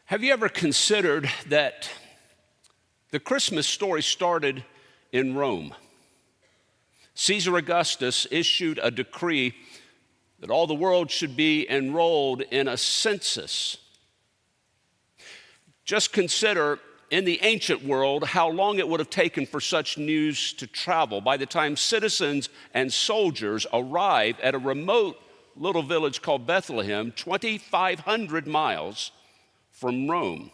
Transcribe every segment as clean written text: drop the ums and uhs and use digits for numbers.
Have you ever considered that the Christmas story started in Rome? Caesar Augustus issued a decree that all the world should be enrolled in a census. Just consider, in the ancient world, how long it would have taken for such news to travel. By the time citizens and soldiers arrived at a remote little village called Bethlehem, 2,500 miles from Rome,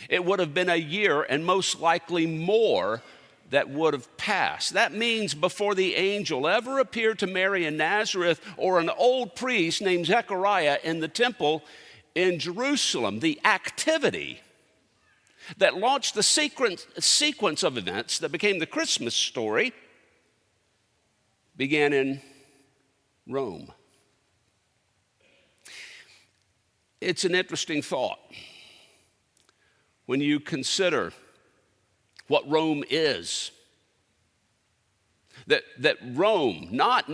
it would have been a year and most likely more that would have passed. That means before the angel ever appeared to Mary in Nazareth or an old priest named Zechariah in the temple in Jerusalem, the activity that launched the sequence of events that became the Christmas story began in Rome. It's an interesting thought when you consider what Rome is. That Rome, not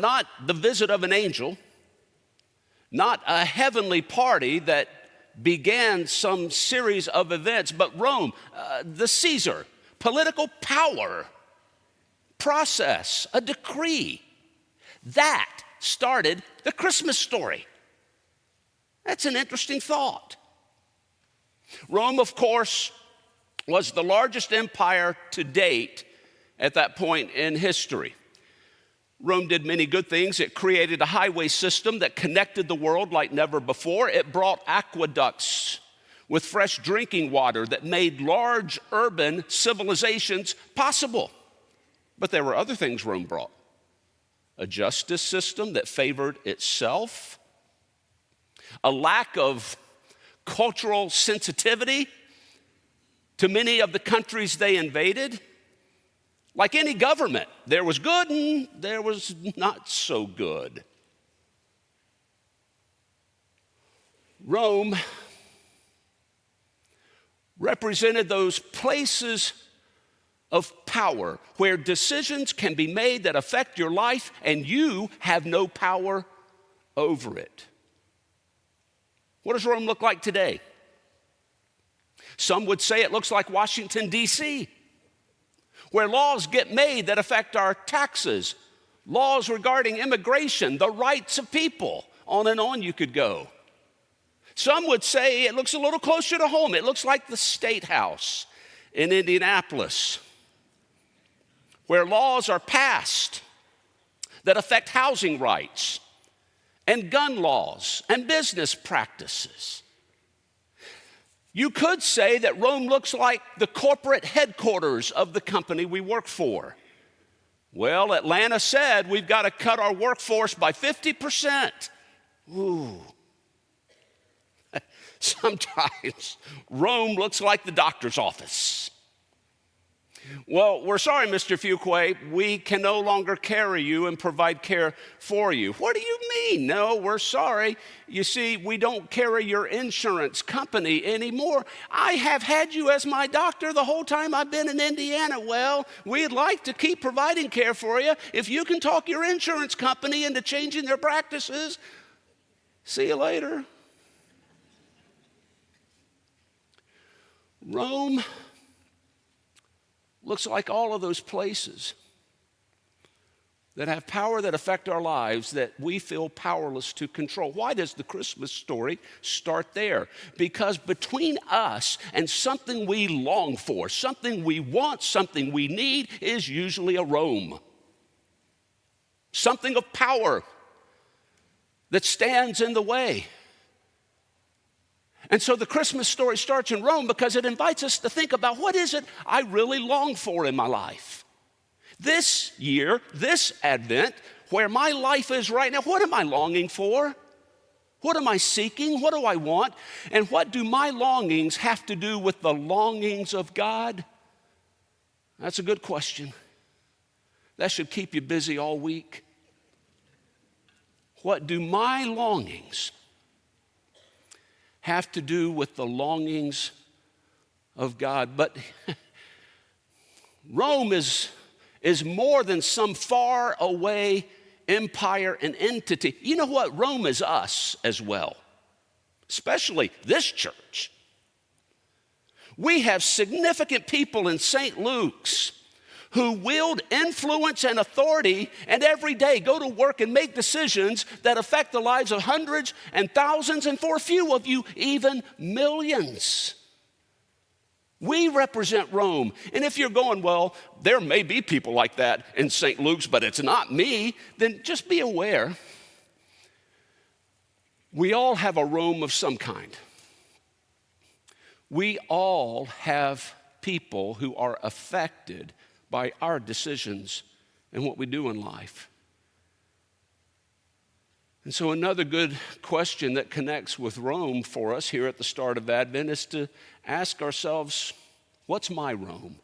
the visit of an angel, not a heavenly party that began some series of events, but Rome, the Caesar, political power, process, a decree, that started the Christmas story. That's an interesting thought. Rome, of course, was the largest empire to date at that point in history. Rome did many good things. It created a highway system that connected the world like never before. It brought aqueducts with fresh drinking water that made large urban civilizations possible. But there were other things Rome brought. A justice system that favored itself, a lack of cultural sensitivity to many of the countries they invaded. Like any government, there was good and there was not so good. Rome represented those places of power where decisions can be made that affect your life and you have no power over it. What does Rome look like today? Some would say it looks like Washington, D.C., where laws get made that affect our taxes, laws regarding immigration, the rights of people, on and on you could go. Some would say it looks a little closer to home. It looks like the State House in Indianapolis, where laws are passed that affect housing rights and gun laws and business practices. You could say that Rome looks like the corporate headquarters of the company we work for. Well, Atlanta said we've got to cut our workforce by 50%. Ooh. Sometimes Rome looks like the doctor's office. Well, we're sorry, Mr. Fuquay, we can no longer carry you and provide care for you. What do you mean? No, we're sorry. You see, we don't carry your insurance company anymore. I have had you as my doctor the whole time I've been in Indiana. Well, we'd like to keep providing care for you. If you can talk your insurance company into changing their practices, see you later. Rome looks like all of those places that have power that affect our lives that we feel powerless to control. Why does the Christmas story start there? Because between us and something we long for, something we want, something we need, is usually a Rome. Something of power that stands in the way. And so the Christmas story starts in Rome because it invites us to think about what is it I really long for in my life. This year, this Advent, where my life is right now, what am I longing for? What am I seeking? What do I want? And what do my longings have to do with the longings of God? That's a good question. That should keep you busy all week. What do my longings have to do with the longings of God? But Rome is more than some far away empire and entity. You know what? Rome is us as well, especially this church. We have significant people in St. Luke's who wield influence and authority and every day go to work and make decisions that affect the lives of hundreds and thousands, and for a few of you, even millions. We represent Rome. And if you're going, well, there may be people like that in St. Luke's, but it's not me, then just be aware. We all have a Rome of some kind. We all have people who are affected by our decisions and what we do in life. And so another good question that connects with Rome for us here at the start of Advent is to ask ourselves, what's my Rome?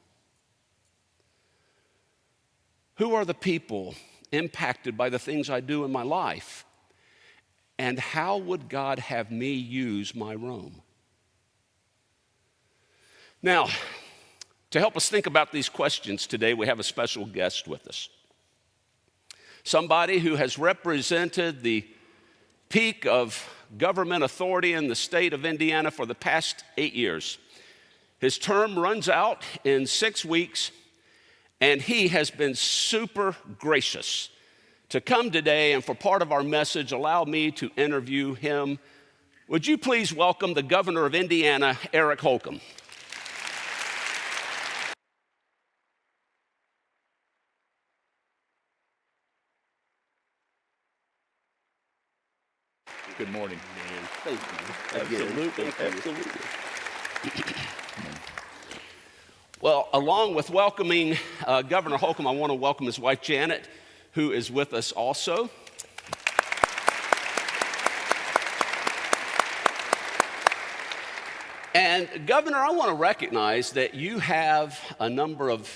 Who are the people impacted by the things I do in my life? And how would God have me use my Rome? Now, to help us think about these questions today, we have a special guest with us. Somebody who has represented the peak of government authority in the state of Indiana for the past 8 years. His term runs out in 6 weeks, and he has been super gracious to come today, and for part of our message, allow me to interview him. Would you please welcome the governor of Indiana, Eric Holcomb? Good morning. Man, thank you. Absolutely. Well, along with welcoming Governor Holcomb, I want to welcome his wife, Janet, who is with us also. And Governor, I want to recognize that you have a number of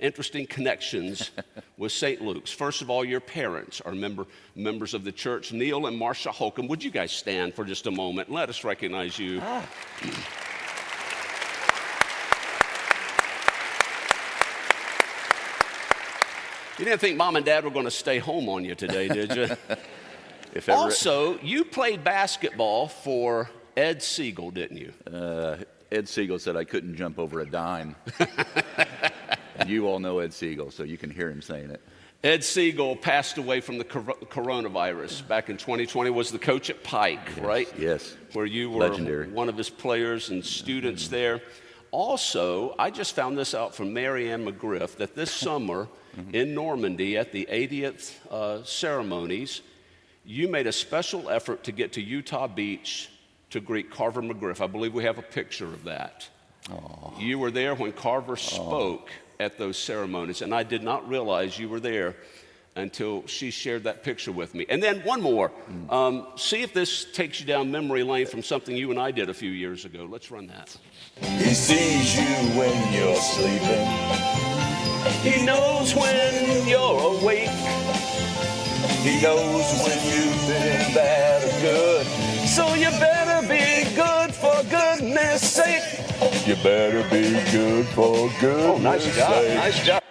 interesting connections with St. Luke's. First of all, your parents are members of the church, Neil and Marcia Holcomb. Would you guys stand for just a moment? Let us recognize you. You didn't think Mom and Dad were going to stay home on you today, did you? Also, you played basketball for Ed Siegel, didn't you? Ed Siegel said I couldn't jump over a dime. And you all know Ed Siegel, so you can hear him saying it. Ed Siegel passed away from the coronavirus back in 2020, was the coach at Pike, right? Yes. Where you were legendary. One of his players and students there. Also, I just found this out from Mary Ann McGriff, that this summer in Normandy at the 80th ceremonies, you made a special effort to get to Utah Beach to greet Carver McGriff. I believe we have a picture of that. Aww. You were there when Carver spoke at those ceremonies, and I did not realize you were there until she shared that picture with me. And then one more. See if this takes you down memory lane from something you and I did a few years ago. Let's run that. He sees you when you're sleeping. He knows when you're awake. He knows when you've been bad or good. So you better be good for goodness sake. You better be good for goodness sake. Nice job.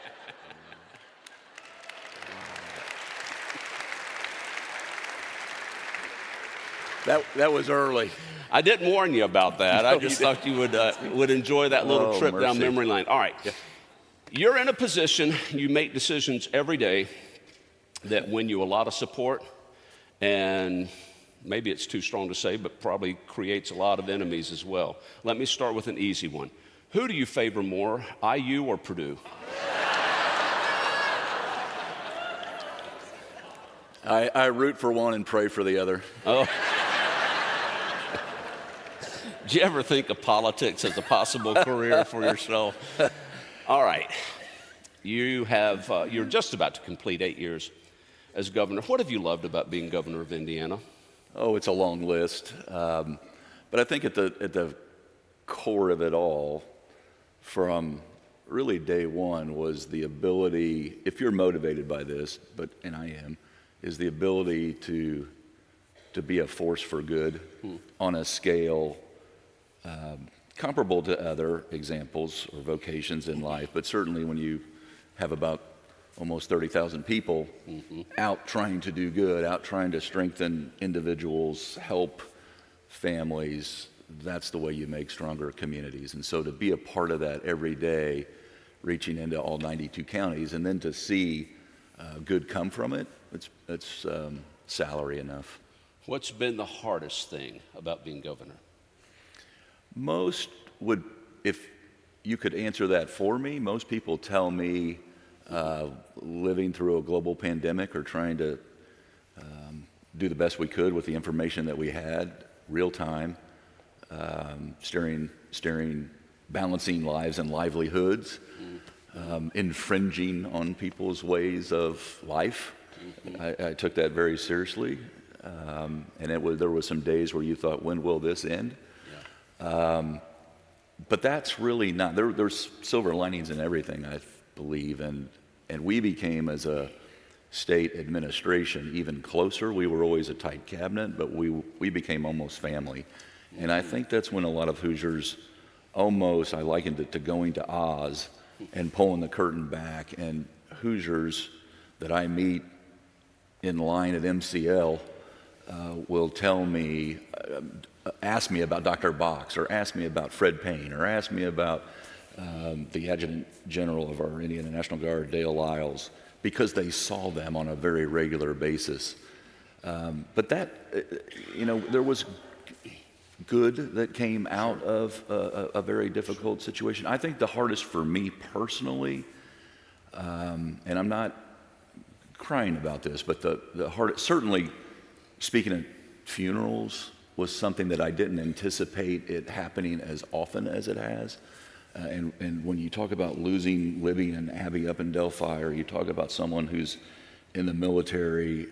That was early. I didn't warn you about that. I just thought you would enjoy that little trip down memory lane. All right. Yeah. You're in a position, you make decisions every day that win you a lot of support, and maybe it's too strong to say, but probably creates a lot of enemies as well. Let me start with an easy one. Who do you favor more, IU or Purdue? I root for one and pray for the other. Oh. Do you ever think of politics as a possible career for yourself? All right. You're just about to complete 8 years as governor. What have you loved about being governor of Indiana? Oh, it's a long list. But I think at the core of it all, from really day one, was the ability, if you're motivated by this, and I am, is the ability to be a force for good on a scale comparable to other examples or vocations in life, but certainly when you have about almost 30,000 people out trying to do good, out trying to strengthen individuals, help families, that's the way you make stronger communities. And so to be a part of that every day, reaching into all 92 counties, and then to see good come from it, it's salary enough. What's been the hardest thing about being governor? Most would, if you could answer that for me, most people tell me living through a global pandemic or trying to do the best we could with the information that we had, real time, steering, balancing lives and livelihoods, infringing on people's ways of life. I took that very seriously, and there was some days where you thought, when will this end? But that's really not, there's silver linings in everything, I believe, and we became, as a state administration, even closer. We were always a tight cabinet, but we became almost family. And I think that's when a lot of Hoosiers almost, I likened it to going to Oz and pulling the curtain back, and Hoosiers that I meet in line at MCL will tell me, ask me about Dr. Box, or ask me about Fred Payne, or ask me about the Adjutant General of our Indiana National Guard, Dale Lyles, because they saw them on a very regular basis. But that, there was good that came out of a very difficult situation. I think the hardest for me personally, and I'm not crying about this, but the hardest, certainly speaking at funerals, was something that I didn't anticipate it happening as often as it has. And when you talk about losing Libby and Abby up in Delphi, or you talk about someone who's in the military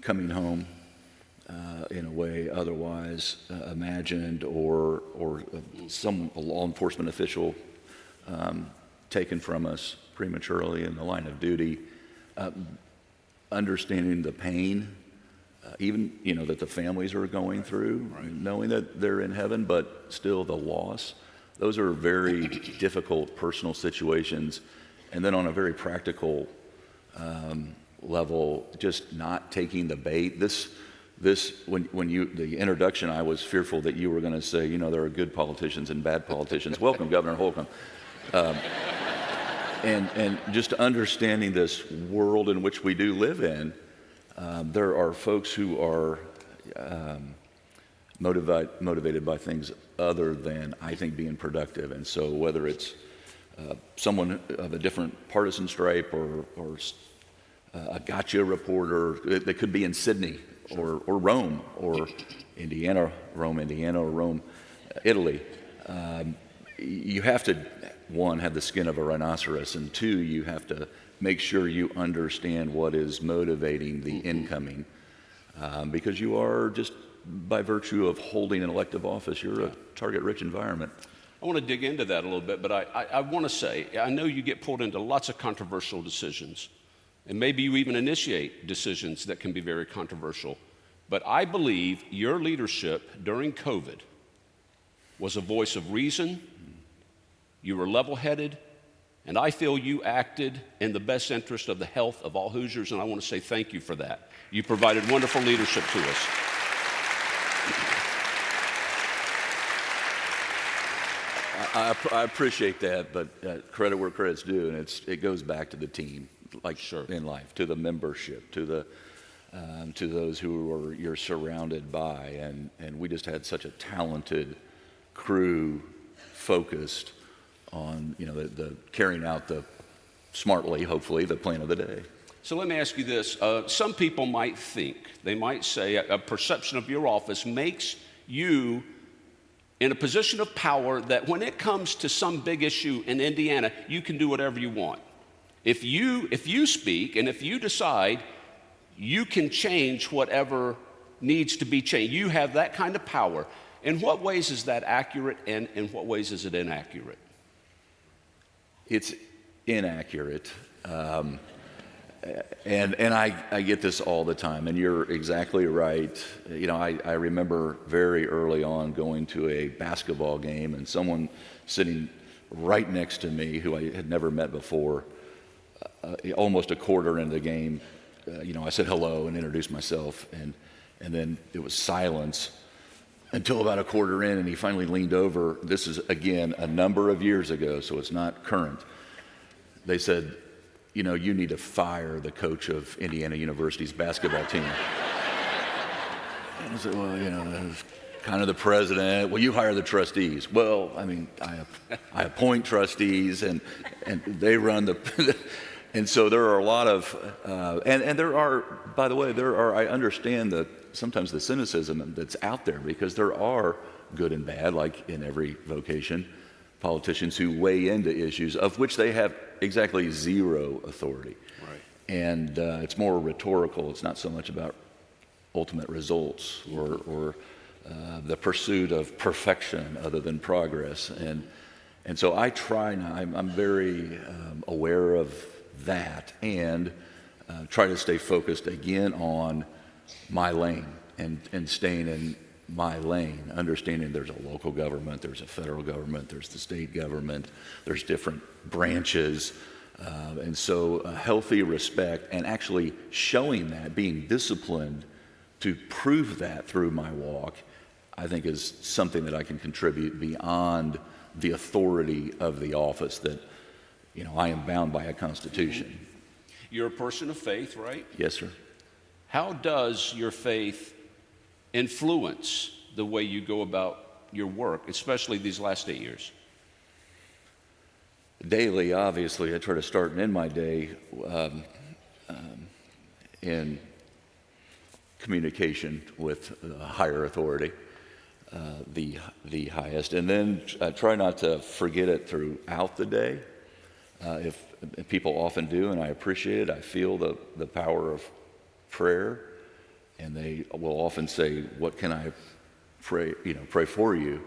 coming home in a way otherwise imagined, or a law enforcement official taken from us prematurely in the line of duty, understanding the pain, even that the families are going through, right, knowing that they're in heaven, but still the loss. Those are very difficult personal situations. And then on a very practical level, just not taking the bait. When the introduction, I was fearful that you were going to say, there are good politicians and bad politicians. Welcome, Governor Holcomb. And just understanding this world in which we do live in, there are folks who are motivated by things other than, I think, being productive. And so whether it's someone of a different partisan stripe, or a gotcha reporter that could be in Sydney, or Rome, or Indiana, or Rome, Italy, you have to, one, have the skin of a rhinoceros, and two, you have to make sure you understand what is motivating the incoming, because you are, just by virtue of holding an elective office, you're a target-rich environment. I want to dig into that a little bit, but I want to say, I know you get pulled into lots of controversial decisions, and maybe you even initiate decisions that can be very controversial, but I believe your leadership during COVID was a voice of reason. You were level-headed, and I feel you acted in the best interest of the health of all Hoosiers, and I want to say thank you for that. You provided wonderful leadership to us. I appreciate that, but credit where credit's due, and it goes back to the team, like Sure. in life, to the membership, to those who you're surrounded by, and we just had such a talented crew focused on the carrying out smartly, hopefully, the plan of the day. So let me ask you this. Some people might think, they might say a perception of your office makes you in a position of power that when it comes to some big issue in Indiana, you can do whatever you want. If you speak and if you decide, you can change whatever needs to be changed. You have that kind of power. In what ways is that accurate, and in what ways is it inaccurate? It's inaccurate. And I get this all the time, and you're exactly right. I remember very early on going to a basketball game, and someone sitting right next to me who I had never met before, almost a quarter into the game, I said hello and introduced myself, and then it was silence. until about a quarter in, and he finally leaned over. This is, again, a number of years ago, so it's not current. They said, you know, you need to fire the coach of Indiana University's basketball team. And I said, well, you know, kind of the president. Well, you hire the trustees. Well, I mean, I appoint trustees, and they run the... And so there are a lot of, and there are, by the way, I understand that sometimes the cynicism that's out there, because there are good and bad, like in every vocation, politicians who weigh into issues of which they have exactly zero authority. Right. And it's more rhetorical. It's not so much about ultimate results or the pursuit of perfection other than progress. And so I try now, I'm very aware of that, and try to stay focused again on my lane and staying in my lane, understanding there's a local government, there's a federal government, there's the state government, there's different branches, and so a healthy respect and actually showing that, being disciplined to prove that through my walk, I think is something that I can contribute beyond the authority of the office that, you know, I am bound by a constitution. You're a person of faith, right? Yes, sir. How does your faith influence the way you go about your work, especially these last 8 years? Daily, obviously, I try to start and end my day in communication with higher authority, the highest, and then I try not to forget it throughout the day. If people often do, and I appreciate it, I feel the power of prayer, and they will often say, "What can I pray for you?"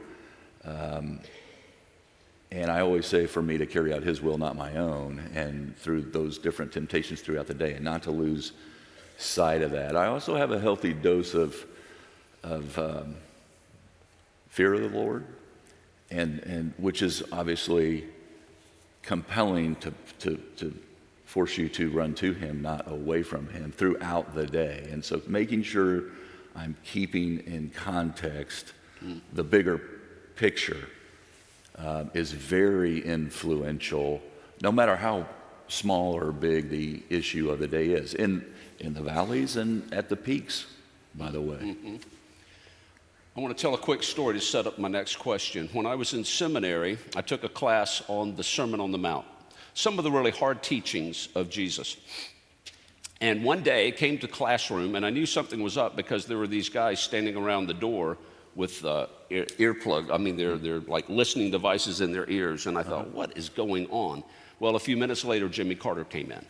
And I always say, for me to carry out His will, not my own, and through those different temptations throughout the day, and not to lose sight of that. I also have a healthy dose of fear of the Lord, and which is obviously compelling to force you to run to Him, not away from Him, throughout the day. And so making sure I'm keeping in context the bigger picture is very influential, no matter how small or big the issue of the day is, in the valleys and at the peaks, by the way. Mm-hmm. I want to tell a quick story to set up my next question. When I was in seminary, I took a class on the Sermon on the Mount, some of the really hard teachings of Jesus. And one day I came to classroom, and I knew something was up because there were these guys standing around the door with earplug. I mean, they're like listening devices in their ears. And I thought, what is going on? Well, a few minutes later, Jimmy Carter came in.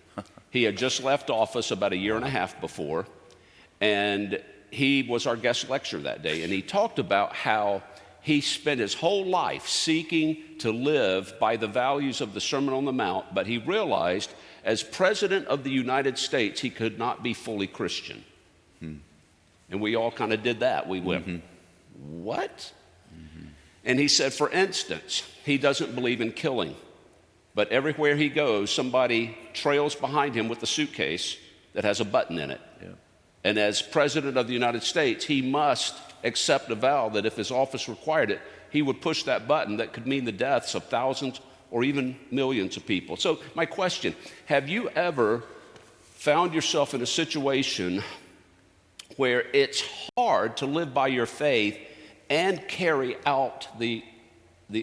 He had just left office about a year and a half before, and he was our guest lecturer that day. And he talked about how he spent his whole life seeking to live by the values of the Sermon on the Mount, but he realized as President of the United States, he could not be fully Christian. And we all kind of did that. We went, what? And he said, for instance, he doesn't believe in killing, but everywhere he goes, somebody trails behind him with a suitcase that has a button in it. Yeah. And as President of the United States, he must accept a vow that if his office required it, he would push that button that could mean the deaths of thousands or even millions of people. So my question, have you ever found yourself in a situation where it's hard to live by your faith and carry out the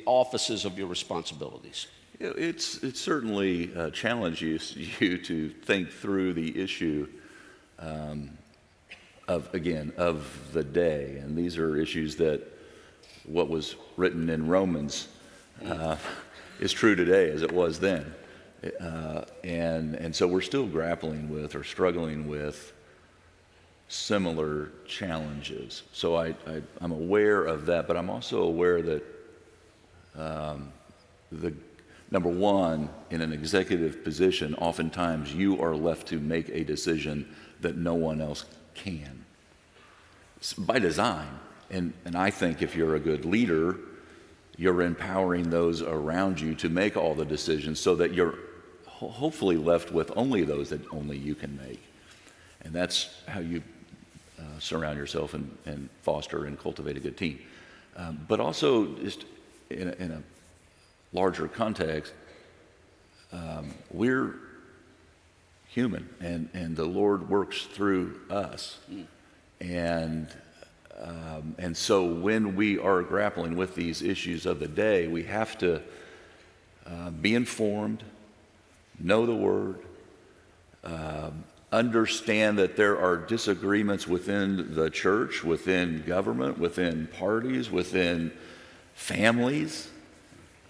offices of your responsibilities? It's certainly challenges you to think through the issue of the day. And these are issues that what was written in Romans is true today as it was then. And so we're still grappling with or struggling with similar challenges. So I'm aware of that, but I'm also aware that number one, in an executive position, oftentimes you are left to make a decision that no one else can. It's by design. And I think if you're a good leader, you're empowering those around you to make all the decisions so that you're hopefully left with only those that only you can make. And that's how you surround yourself and foster and cultivate a good team. But also, just in a larger context, we're human, and the Lord works through us. And so when we are grappling with these issues of the day, we have to be informed, know the Word, understand that there are disagreements within the church, within government, within parties, within families,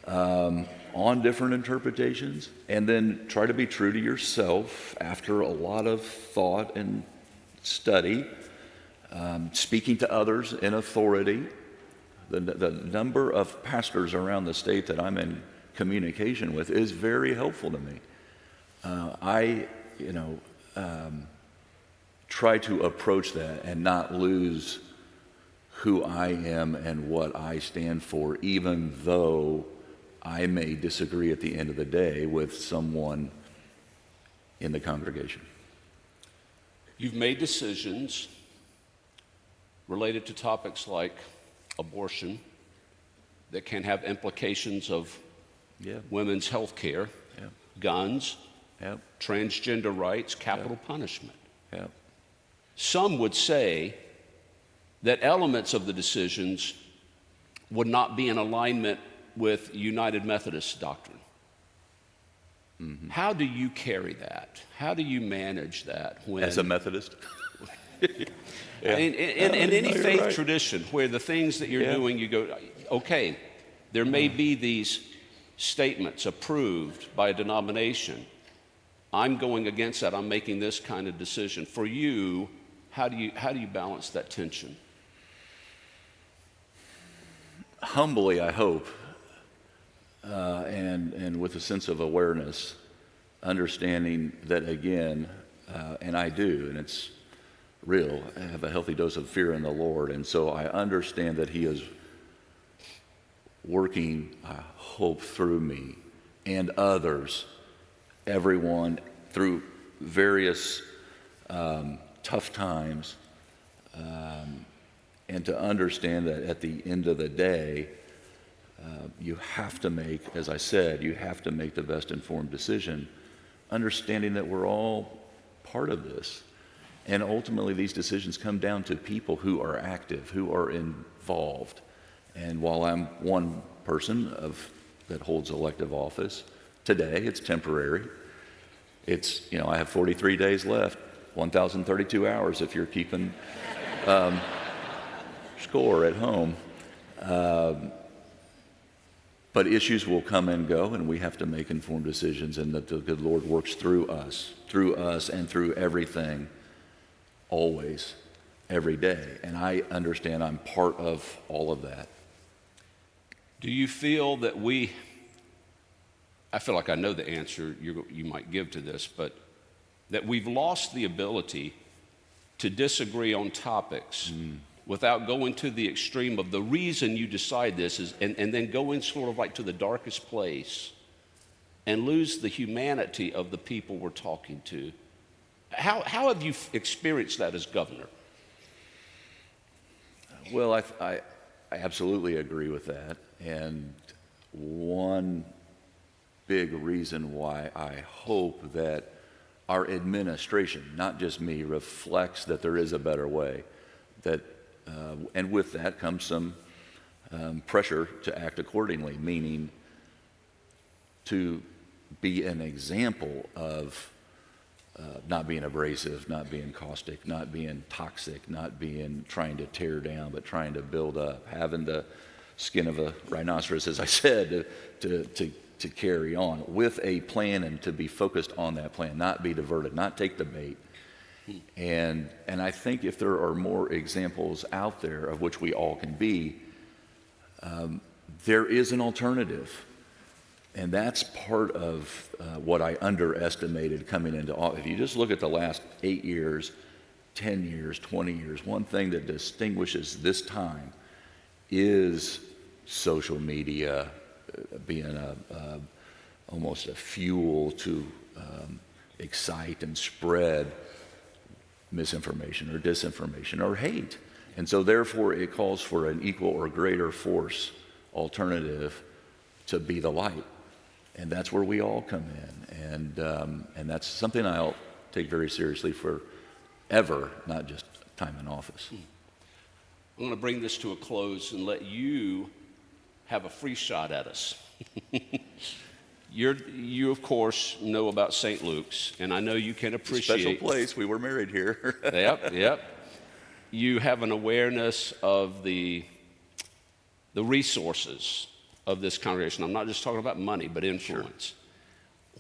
on different interpretations, and then try to be true to yourself after a lot of thought and study, speaking to others in authority. The number of pastors around the state that I'm in communication with is very helpful to me. I try to approach that and not lose who I am and what I stand for, even though I may disagree at the end of the day with someone in the congregation. You've made decisions related to topics like abortion that can have implications of women's health care, guns, transgender rights, capital punishment. Some would say that elements of the decisions would not be in alignment with United Methodist doctrine. Mm-hmm. How do you carry that? How do you manage that when... As a Methodist? In any faith tradition where the things that you're doing, you go, okay, there may be these statements approved by a denomination. I'm going against that. I'm making this kind of decision. For you, how do you balance that tension? Humbly, I hope, and with a sense of awareness, understanding that again, and I do, and it's real, I have a healthy dose of fear in the Lord, and so I understand that He is working, I hope, through me and others, everyone, through various tough times, and to understand that at the end of the day, you have to make, as I said, you have to make the best informed decision, understanding that we're all part of this. And ultimately, these decisions come down to people who are active, who are involved. And while I'm one person that holds elective office, today it's temporary. It's, I have 43 days left, 1,032 hours if you're keeping score at home. But issues will come and go, and we have to make informed decisions, and that the good Lord works through us and through everything, always, every day. And I understand I'm part of all of that. Do you feel that I feel like I know the answer you might give to this, but that we've lost the ability to disagree on topics without going to the extreme of the reason you decide this is, and then going sort of like to the darkest place and lose the humanity of the people we're talking to? How have you experienced that as governor? Well, I absolutely agree with that. And one big reason why I hope that our administration, not just me, reflects that there is a better way, and with that comes some pressure to act accordingly, meaning to be an example of not being abrasive, not being caustic, not being toxic, not being trying to tear down, but trying to build up, having the skin of a rhinoceros, as I said, to carry on with a plan and to be focused on that plan, not be diverted, not take the bait. And I think if there are more examples out there of which we all can be, there is an alternative. And that's part of what I underestimated coming into office. If you just look at the last 8 years, 10 years, 20 years, one thing that distinguishes this time is social media being almost a fuel to excite and spread misinformation or disinformation or hate. And so therefore it calls for an equal or greater force alternative to be the light. And that's where we all come in. And that's something I'll take very seriously forever, not just time in office. I'm going to bring this to a close and let you have a free shot at us. You, of course, know about St. Luke's, and I know you can appreciate... Special place. We were married here. Yep. You have an awareness of the resources of this congregation. I'm not just talking about money, but influence. Sure.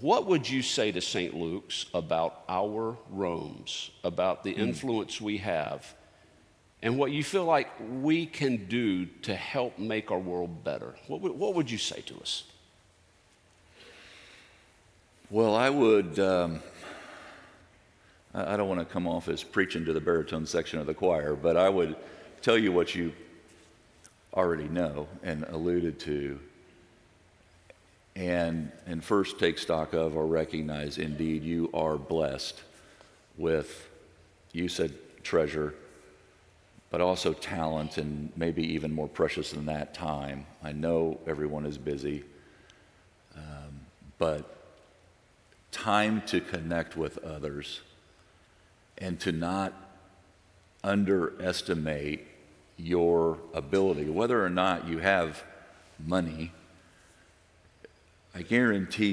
What would you say to St. Luke's about our Romes, about the influence we have, and what you feel like we can do to help make our world better? What would you say to us? Well, I would, I don't want to come off as preaching to the baritone section of the choir, but I would tell you what you already know and alluded to, and first take stock of or recognize, indeed, you are blessed with, you said treasure, but also talent, and maybe even more precious than that, time. I know everyone is busy, but time to connect with others and to not underestimate your ability, whether or not you have money. I guarantee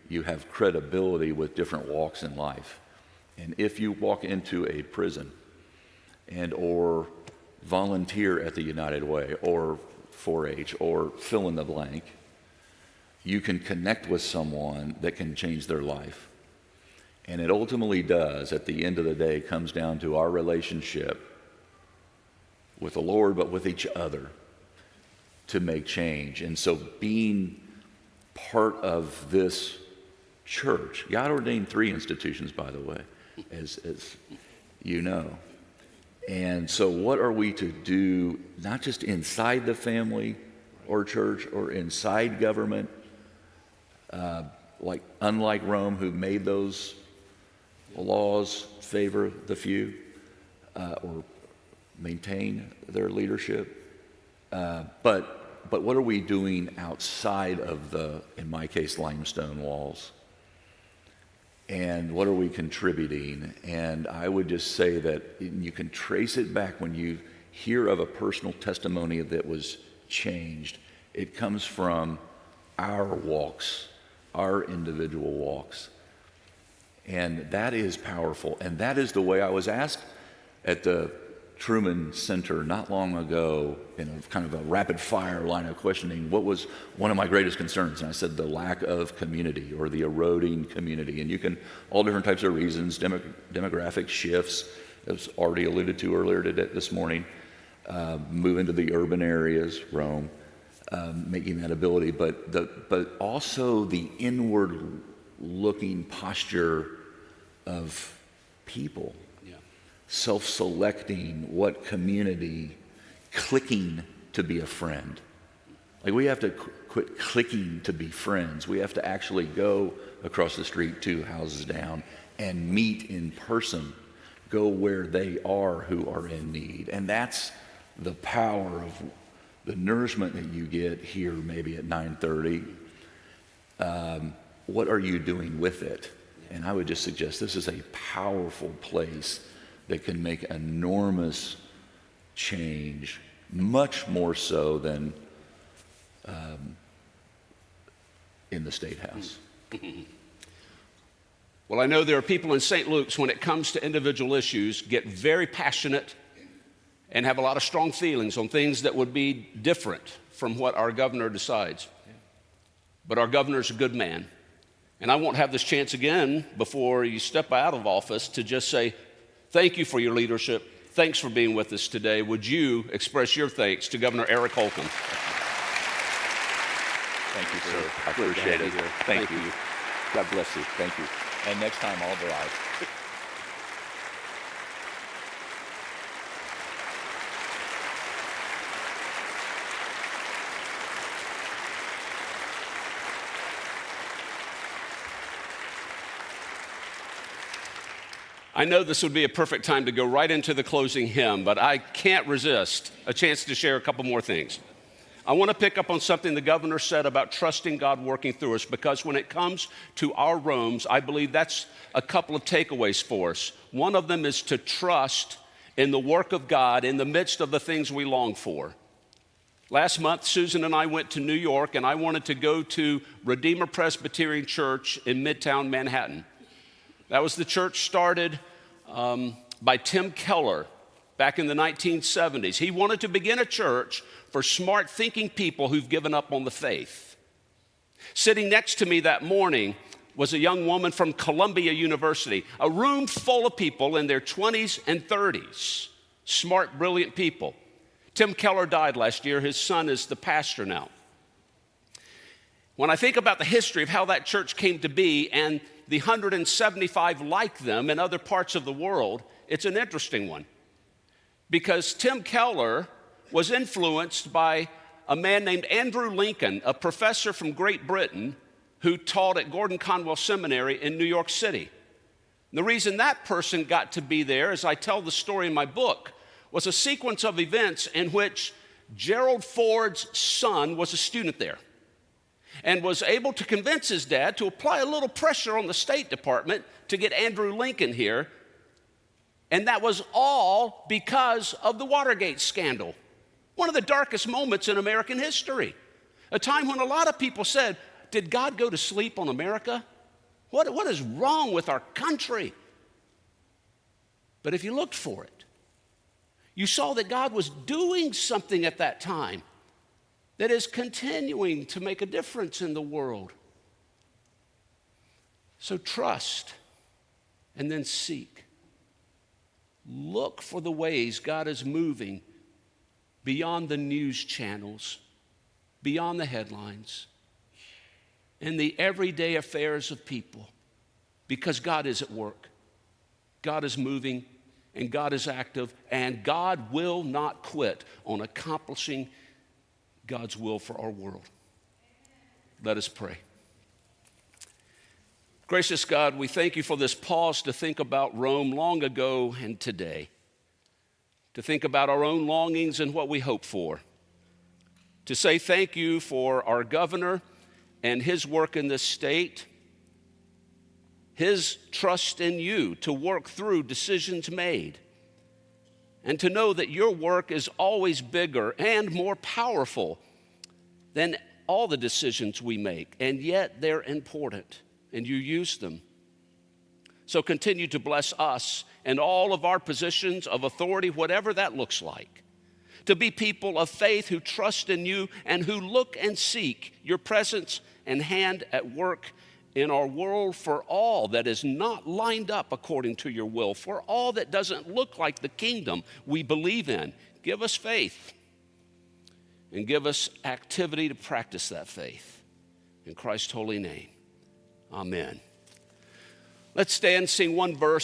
you have credibility with different walks in life. And if you walk into a prison and or volunteer at the United Way or 4-H or fill in the blank, you can connect with someone that can change their life. And it ultimately does, at the end of the day, comes down to our relationship with the Lord, but with each other to make change. And so being part of this church, God ordained 3 institutions, by the way, as you know. And so what are we to do, not just inside the family or church or inside government, unlike Rome, who made those laws favor the few or maintain their leadership, but what are we doing outside of the, in my case, limestone walls? And what are we contributing? And I would just say that you can trace it back when you hear of a personal testimony that was changed. It comes from our walks, our individual walks. And that is powerful. And that is the way I was asked at the Truman Center not long ago in a kind of a rapid fire line of questioning, what was one of my greatest concerns? And I said, the lack of community or the eroding community. And you can, all different types of reasons, demographic shifts, as already alluded to earlier this morning, move into the urban areas, Rome, making that ability, but also the inward looking posture of people. Self-selecting what community, clicking to be a friend. Like, we have to quit clicking to be friends. We have to actually go across the street 2 houses down and meet in person, go where they are who are in need. And that's the power of the nourishment that you get here maybe at 9:30. What are you doing with it? And I would just suggest this is a powerful place that can make enormous change, much more so than in the State House. Well, I know there are people in St. Luke's, when it comes to individual issues, get very passionate and have a lot of strong feelings on things that would be different from what our governor decides. But our governor's a good man. And I won't have this chance again before you step out of office to just say, thank you for your leadership. Thanks for being with us today. Would you express your thanks to Governor Eric Holcomb? Thank you, sir. I appreciate it. Thank you. God bless you. Thank you. And next time, I'll drive. I know this would be a perfect time to go right into the closing hymn, but I can't resist a chance to share a couple more things. I want to pick up on something the governor said about trusting God working through us, because when it comes to our Romes, I believe that's a couple of takeaways for us. One of them is to trust in the work of God in the midst of the things we long for. Last month, Susan and I went to New York, and I wanted to go to Redeemer Presbyterian Church in Midtown Manhattan. That was the church started by Tim Keller back in the 1970s. He wanted to begin a church for smart thinking people who've given up on the faith. Sitting next to me that morning was a young woman from Columbia University, a room full of people in their 20s and 30s, smart, brilliant people. Tim Keller died last year. His son is the pastor now. When I think about the history of how that church came to be and the 175 like them in other parts of the world, it's an interesting one. Because Tim Keller was influenced by a man named Andrew Lincoln, a professor from Great Britain who taught at Gordon Conwell Seminary in New York City. The reason that person got to be there, as I tell the story in my book, was a sequence of events in which Gerald Ford's son was a student there and was able to convince his dad to apply a little pressure on the State Department to get Andrew Lincoln here. And that was all because of the Watergate scandal, one of the darkest moments in American history, a time when a lot of people said, did God go to sleep on America? What is wrong with our country? But if you looked for it, you saw that God was doing something at that time that is continuing to make a difference in the world. So trust and then seek. Look for the ways God is moving beyond the news channels, beyond the headlines, in the everyday affairs of people, because God is at work. God is moving, and God is active, and God will not quit on accomplishing God's will for our world. Let us pray. Gracious God, we thank you for this pause to think about Rome long ago and today, to think about our own longings and what we hope for, to say thank you for our governor and his work in this state, his trust in you to work through decisions made, and to know that your work is always bigger and more powerful than all the decisions we make, and yet they're important, and you use them. So continue to bless us and all of our positions of authority, whatever that looks like, to be people of faith who trust in you and who look and seek your presence and hand at work in our world for all that is not lined up according to your will, for all that doesn't look like the kingdom we believe in. Give us faith and give us activity to practice that faith. In Christ's holy name, amen. Let's stand and sing one verse.